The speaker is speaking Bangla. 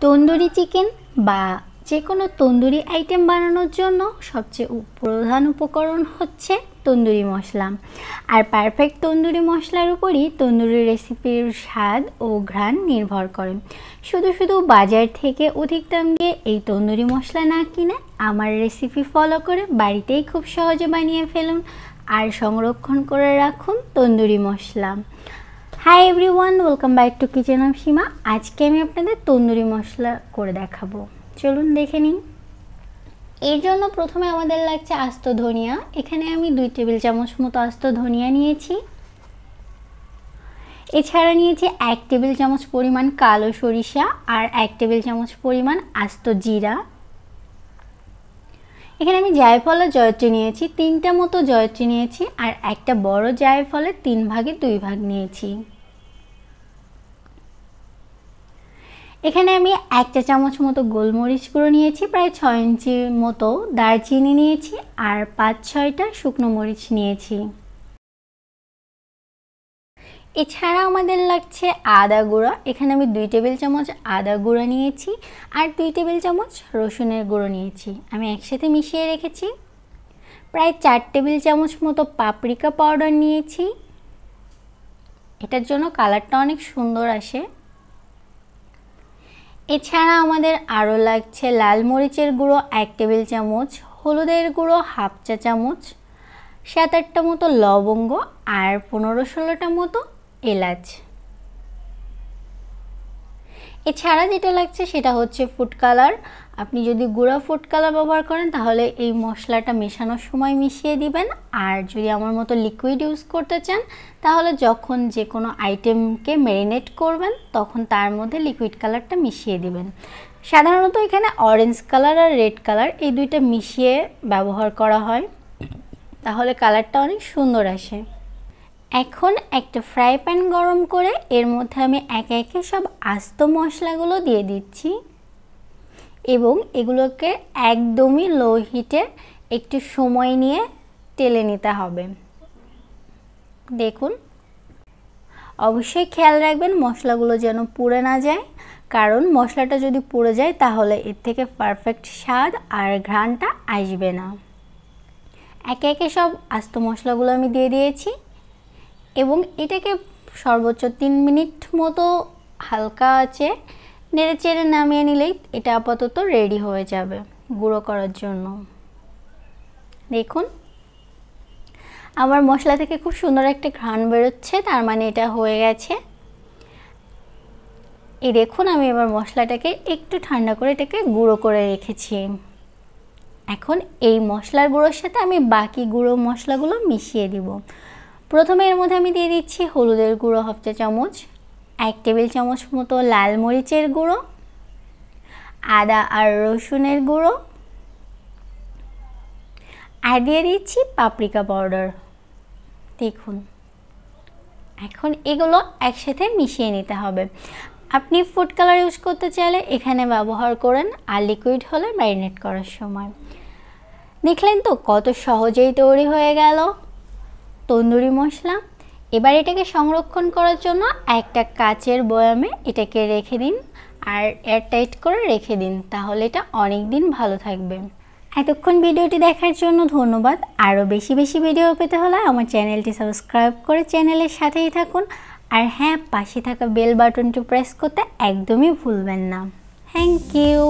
তন্দুরি চিকেন বা যে কোনো তন্দুরি আইটেম বানানোর জন্য সবচেয়ে প্রধান উপকরণ হচ্ছে তন্দুরি মশলা। আর পারফেক্ট তন্দুরি মশলার উপরই তন্দুরি রেসিপির স্বাদ ও ঘ্রাণ নির্ভর করে। শুধু বাজার থেকে অধিক দাম দিয়ে এই তন্দুরি মশলা না কিনে আমার রেসিপি ফলো করে বাড়িতেই খুব সহজে বানিয়ে ফেলুন আর সংরক্ষণ করে রাখুন tandoori masala. Hi everyone, welcome back to kitchen of Seema. আজকে আমি আপনাদের তন্দুরি মশলা করে দেখাবো, চলুন দেখে নিন। এর জন্য প্রথমে আমাদের লাগছে আস্ত ধনিয়া। এখানে আমি 2 টেবিল চামচ মতো আস্ত ধনিয়া নিয়েছি। এছাড়া নিয়েছি 1 টেবিল চামচ পরিমাণ কালো সরিষা আর 1 টেবিল চামচ পরিমাণ আস্ত জিরা। এখানে আমি জায়ফল আর জয়ত্রী নিয়েছি, 3টা মতো জয়ত্রী নিয়েছি আর একটা বড় জায়ফলের 3 ভাগে 2 ভাগ নিয়েছি। এখানে আমি 1 চা চামচ মতো গোলমরিচ গুঁড়ো নিয়েছি, প্রায় 6 ইঞ্চি মতো দারচিনি নিয়েছি আর 5-6টা শুকনো মরিচ নিয়েছি। এছাড়া আমাদের লাগছে আদা গুঁড়ো। এখানে আমি 2 টেবিল চামচ আদা গুঁড়ো নিয়েছি আর 2 টেবিল চামচ রসুনের গুঁড়ো নিয়েছি, আমি একসাথে মিশিয়ে রেখেছি। প্রায় 4 টেবিল চামচ মতো পাপরিকা পাউডার নিয়েছি, এটার জন্য কালারটা অনেক সুন্দর আসে। এছাড়া আমাদের আরও লাগছে লাল মরিচের গুঁড়ো 1 টেবিল চামচ, হলুদের গুঁড়ো 1/2 চা চামচ, 7-8টা মতো লবঙ্গ আর 15-16টা মতো এলাচ। এছাড়া যেটা লাগছে সেটা হচ্ছে ফুড কালার। আপনি যদি গুঁড়া ফুড কালার ব্যবহার করেন তাহলে এই মশলাটা মেশানোর সময় মিশিয়ে দিবেন, আর যদি আমার মতো লিকুইড ইউজ করতে চান তাহলে যখন যে কোনো আইটেমকে ম্যারিনেট করবেন তখন তার মধ্যে লিকুইড কালারটা মিশিয়ে দিবেন। সাধারণত এখানে অরেঞ্জ কালার আর রেড কালার এই দুইটা মিশিয়ে ব্যবহার করা হয়, তাহলে কালারটা অনেক সুন্দর আসে। এখন একটা ফ্রাই প্যান গরম করে এর মধ্যে আমি একে একে সব আস্ত মশলাগুলো দিয়ে দিচ্ছি এবং এগুলোকে একদমই লো হিটে একটু সময় নিয়ে টেলে নিতে হবে। দেখুন, অবশ্যই খেয়াল রাখবেন মশলাগুলো যেন পুড়ে না যায়, কারণ মশলাটা যদি পুড়ে যায় তাহলে এর থেকে পারফেক্ট স্বাদ আর ঘ্রাণটা আসবে না। একে একে সব আস্ত মশলাগুলো আমি দিয়ে দিয়েছি এবং এটাকে সর্বোচ্চ 3 মিনিট মতো হালকা আছে নেড়ে চেড়ে নামিয়ে নিলেই এটা আপাতত রেডি হয়ে যাবে গুঁড়ো করার জন্য। দেখুন, আমার মশলা থেকে খুব সুন্দর একটা ঘ্রাণ বেরোচ্ছে, তার মানে এটা হয়ে গেছে। এই দেখুন, আমি এবার মশলাটাকে একটু ঠান্ডা করে এটাকে গুঁড়ো করে রেখেছি। এখন এই মশলার গুঁড়োর সাথে আমি বাকি গুঁড়ো মশলাগুলো মিশিয়ে দিব। প্রথমে এর মধ্যে আমি দিয়ে দিচ্ছি হলুদের গুঁড়ো 1/2 চা চামচ, 1 টেবিল চামচ মতো লাল মরিচের গুঁড়ো, আদা আর রসুনের গুঁড়ো, আর দিয়ে দিচ্ছি পাপরিকা পাউডার। দেখুন, এখন এগুলো একসাথে মিশিয়ে নিতে হবে। আপনি ফুড কালার ইউজ করতে চাইলে এখানে ব্যবহার করেন, আর লিকুইড হলে ম্যারিনেট করার সময়। দেখলেন তো কত সহজেই তৈরি হয়ে গেল তন্দুরি মশলা। এবার এটাকে সংরক্ষণ করার জন্য একটা কাচের বয়ামে এটাকে রেখে দিন আর এয়ারটাইট করে রেখে দিন, তাহলে এটা অনেক দিন ভালো থাকবে। এতক্ষণ ভিডিওটি দেখার জন্য ধন্যবাদ। আরও বেশি ভিডিও পেতে হলে আমার চ্যানেলটি সাবস্ক্রাইব করে চ্যানেলের সাথেই থাকুন, আর হ্যাঁ, পাশে থাকা বেল বাটনটি প্রেস করতে একদমই ভুলবেন না। Thank you.